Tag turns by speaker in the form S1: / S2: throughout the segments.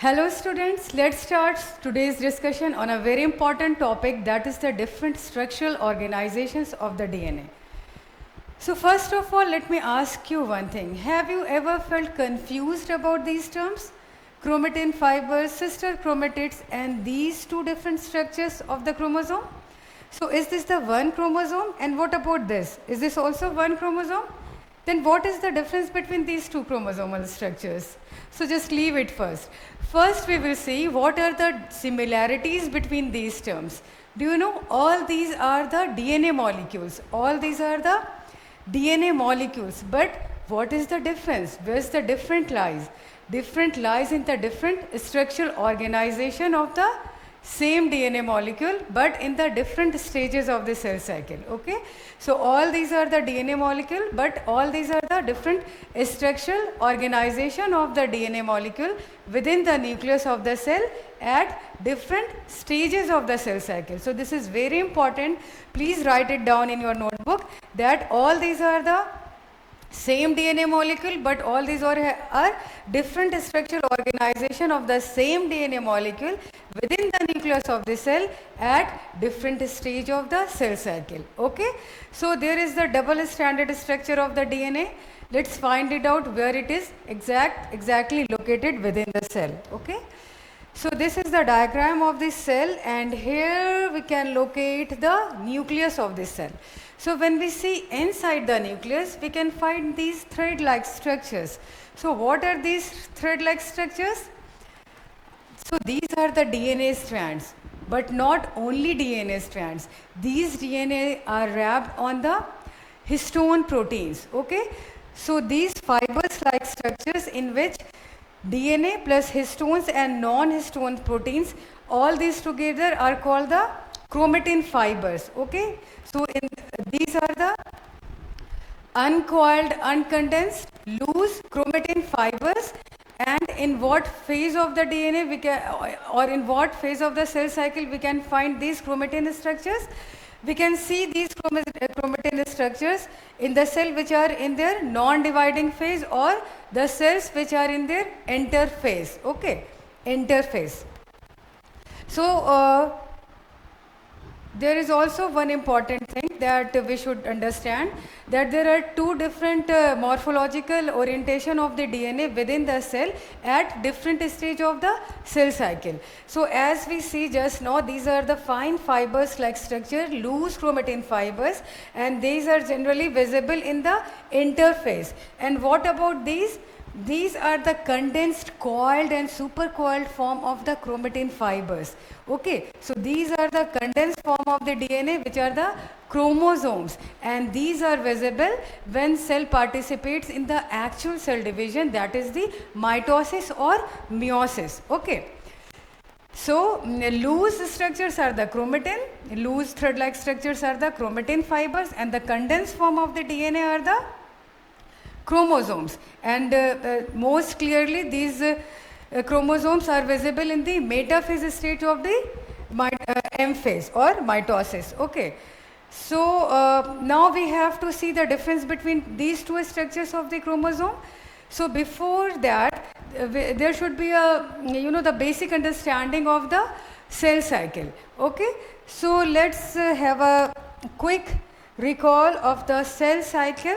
S1: Hello students, let's start today's discussion on a very important topic, that is the different structural organizations of the DNA. So first of all, let me ask you one thing. Have you ever felt confused about these terms? Chromatin fibers, sister chromatids, and these two different structures of the chromosome? So is this the one chromosome? And what about this? Is this also one chromosome? Then what is the difference between these two chromosomal structures? So just leave it first. First we will see what are the similarities between these terms. Do you know all these are the DNA molecules? All these are the DNA molecules. But what is the difference? Where's the different lies? Different lies in the different structural organization of the same DNA molecule, but in the different stages of the cell cycle. Okay, so all these are the DNA molecule, but all these are the different structural organization of the DNA molecule within the nucleus of the cell at different stages of the cell cycle. So this is very important. Please write it down in your notebook that all these are the same DNA molecule, but all these are different structural organization of the same DNA molecule within the nucleus of the cell at different stage of the cell cycle. Okay, so there is the double stranded structure of the DNA. Let's find it out where it is exactly located within the cell. Okay, so this is the diagram of this cell, and here we can locate the nucleus of this cell. So when we see inside the nucleus, we can find these thread-like structures. So what are these thread-like structures? So these are the DNA strands, but not only DNA strands. These DNA are wrapped on the histone proteins. Okay, so these fibers-like structures in which DNA plus histones and non-histone proteins, all these together are called the chromatin fibers. Okay, so these are the uncoiled, uncondensed, loose chromatin fibers. And in what phase of the DNA we can, or in what phase of the cell cycle we can find these chromatin structures? We can see these chromatin structures in the cell which are in their non-dividing phase, or the cells which are in their interphase. Okay, interphase. So there is also one important thing that we should understand, that there are two different morphological orientation of the DNA within the cell at different stage of the cell cycle. So as we see just now, these are the fine fibers like structure, loose chromatin fibers, and these are generally visible in the interphase. And what about these? These are the condensed, coiled and supercoiled form of the chromatin fibers. Okay, so these are the condensed form of the DNA which are the chromosomes, and these are visible when cell participates in the actual cell division, that is the mitosis or meiosis. Okay, so loose structures are the chromatin, loose thread-like structures are the chromatin fibers, and the condensed form of the DNA are the chromosomes. And most clearly these chromosomes are visible in the metaphase stage of the M phase or mitosis. Okay, so now we have to see the difference between these two structures of the chromosome. So before that there should be a the basic understanding of the cell cycle. Okay, so let's have a quick recall of the cell cycle.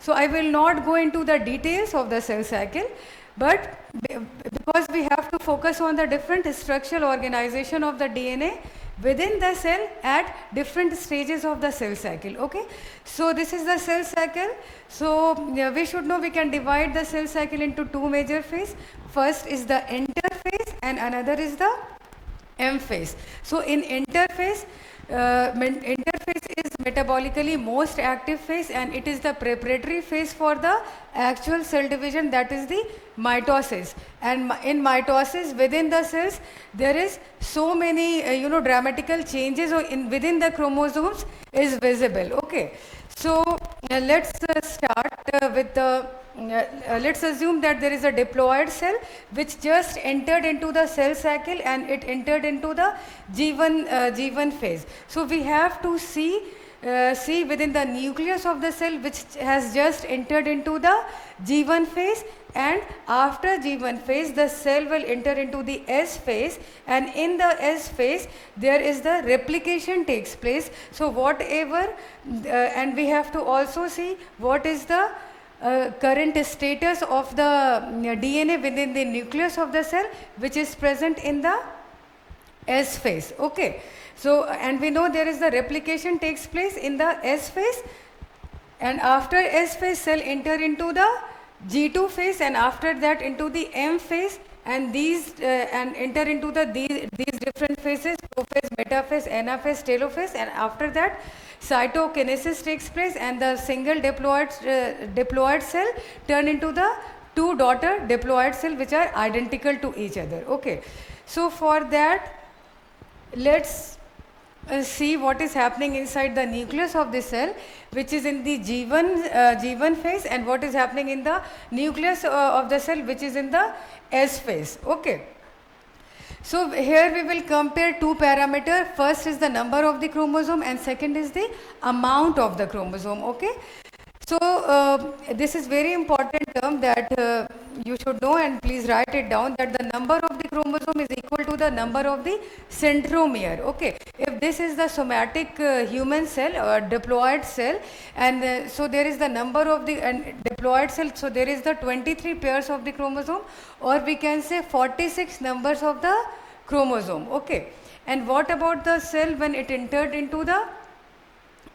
S1: So I will not go into the details of the cell cycle, but because we have to focus on the different structural organization of the DNA within the cell at different stages of the cell cycle. Okay, so this is the cell cycle. So we should know we can divide the cell cycle into two major phases. First is the interphase and another is the M phase. So in interphase, interphase is metabolically most active phase, and it is the preparatory phase for the actual cell division, that is the mitosis. And in mitosis within the cells there is so many dramatical changes within the chromosomes is visible. Okay, so let's start with the let's assume that there is a diploid cell which just entered into the cell cycle and it entered into the G1 phase. So we have to see within the nucleus of the cell which has just entered into the G1 phase, and after G1 phase the cell will enter into the S phase, and in the S phase there is the replication takes place. So whatever and we have to also see what is the current status of the DNA within the nucleus of the cell, which is present in the S phase. Okay, so and we know there is the replication takes place in the S phase, and after S phase cell enter into the G2 phase, and after that into the M phase, and these and enter into the these different phases: prophase, metaphase, anaphase, telophase, and after that cytokinesis takes place, and the single diploid cell turn into the two daughter diploid cell which are identical to each other. Okay, so for that let's see what is happening inside the nucleus of the cell, which is in the G1 phase, and what is happening in the nucleus of the cell, which is in the S phase. Okay. So here we will compare two parameters. First is the number of the chromosome, and second is the amount of the chromosome. Okay. So this is very important term that you should know, and please write it down, that the number of the chromosome is equal to the number of the centromere. Okay, if this is the somatic human cell or diploid cell, and so there is the number of the diploid cell, so there is the 23 pairs of the chromosome, or we can say 46 numbers of the chromosome. Okay, and what about the cell when it entered into the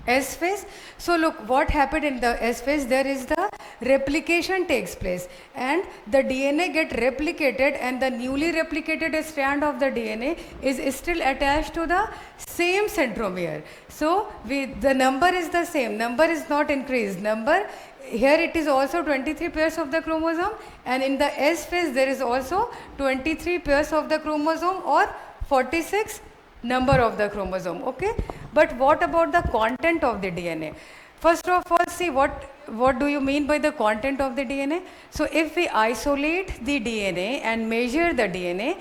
S1: S phase? So look what happened in the S phase. There is the replication takes place, and the DNA get replicated, and the newly replicated strand of the DNA is still attached to the same centromere. So the number is the same, number is not increased. Number here it is also 23 pairs of the chromosome, and in the S phase there is also 23 pairs of the chromosome, or 46 number of the chromosome. Okay, but what about the content of the DNA? First of all, see what do you mean by the content of the DNA? So if we isolate the DNA and measure the DNA,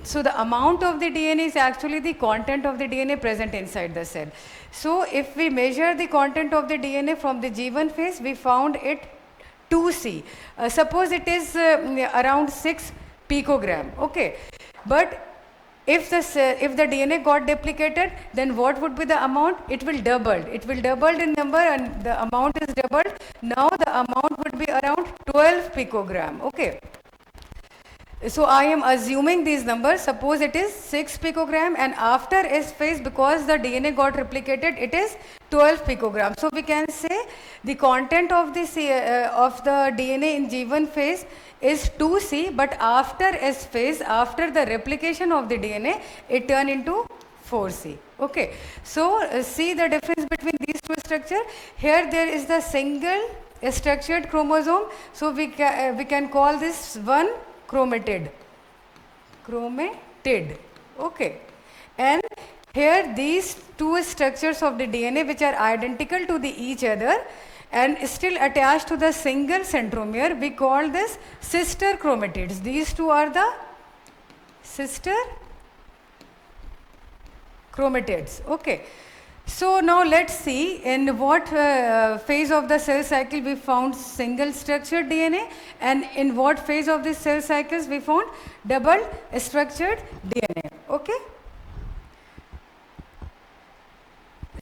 S1: so the amount of the DNA is actually the content of the DNA present inside the cell. So if we measure the content of the DNA from the G1 phase, we found it 2C. Suppose it is around 6 picogram. Okay, but if the DNA got duplicated, then what would be the amount? It will double. It will double in number, and the amount is doubled. Now the amount would be around 12 picogram. Okay. So I am assuming these numbers. Suppose it is 6 picogram, and after S phase, because the DNA got replicated, it is 12 picogram. So we can say the content of the DNA in G1 phase is 2C, but after S phase, after the replication of the DNA, it turned into 4C. Okay. So see the difference between these two structures. Here there is the single structured chromosome. So we can call this one chromatid. Okay, and here these two structures of the DNA which are identical to each other and still attached to the single centromere, we call this sister chromatids. These two are the sister chromatids. Okay. So now let's see in what phase of the cell cycle we found single structured DNA, and in what phase of the cell cycles we found double structured DNA. Okay.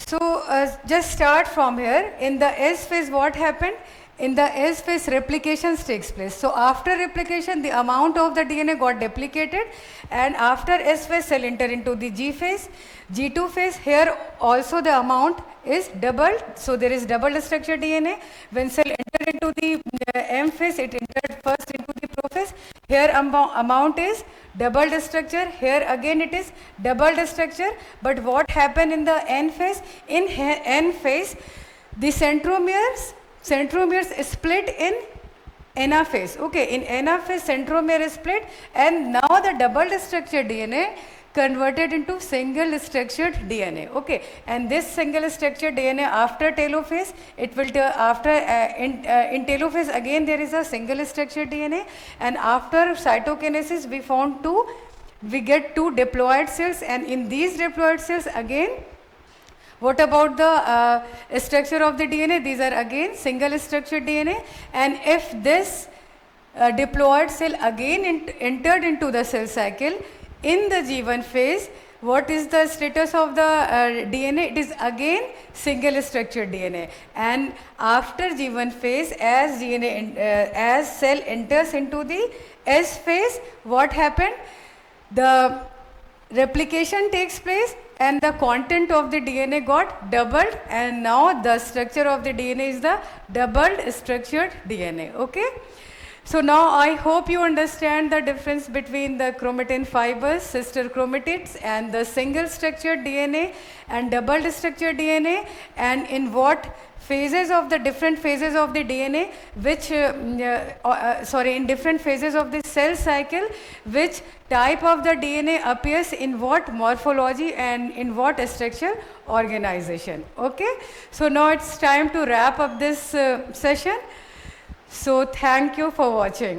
S1: So just start from here. In the S phase, what happened? In the S phase, replications takes place. So after replication, the amount of the DNA got duplicated, and after S phase, cell enter into the G phase. G2 phase, here also the amount is doubled. So there is double structured DNA. When cell entered into the M phase, it entered first into the prophase. Here amount is doubled structure. Here again it is doubled structure. But what happened in the N phase? In N phase, the centromeres split in anaphase. Okay, in anaphase centromere is split, and now the double structured DNA converted into single structured DNA. Okay, and this single structured DNA after telophase, it will in telophase again there is a single structured DNA, and after cytokinesis we get two diploid cells, and in these diploid cells again, what about the structure of the DNA? These are again single structured DNA, and if this diploid cell again entered into the cell cycle. In the G1 phase, what is the status of the DNA? It is again single structured DNA. And after G1 phase, as as cell enters into the S phase, what happened? The replication takes place and the content of the DNA got doubled, and now the structure of the DNA is the doubled structured DNA. Okay. So now I hope you understand the difference between the chromatin fibers, sister chromatids, and the single structured DNA and double structured DNA, and in what phases of the different phases of the DNA, which in different phases of the cell cycle, which type of the DNA appears in what morphology and in what structure organization. Okay. So now it's time to wrap up this session. So thank you for watching.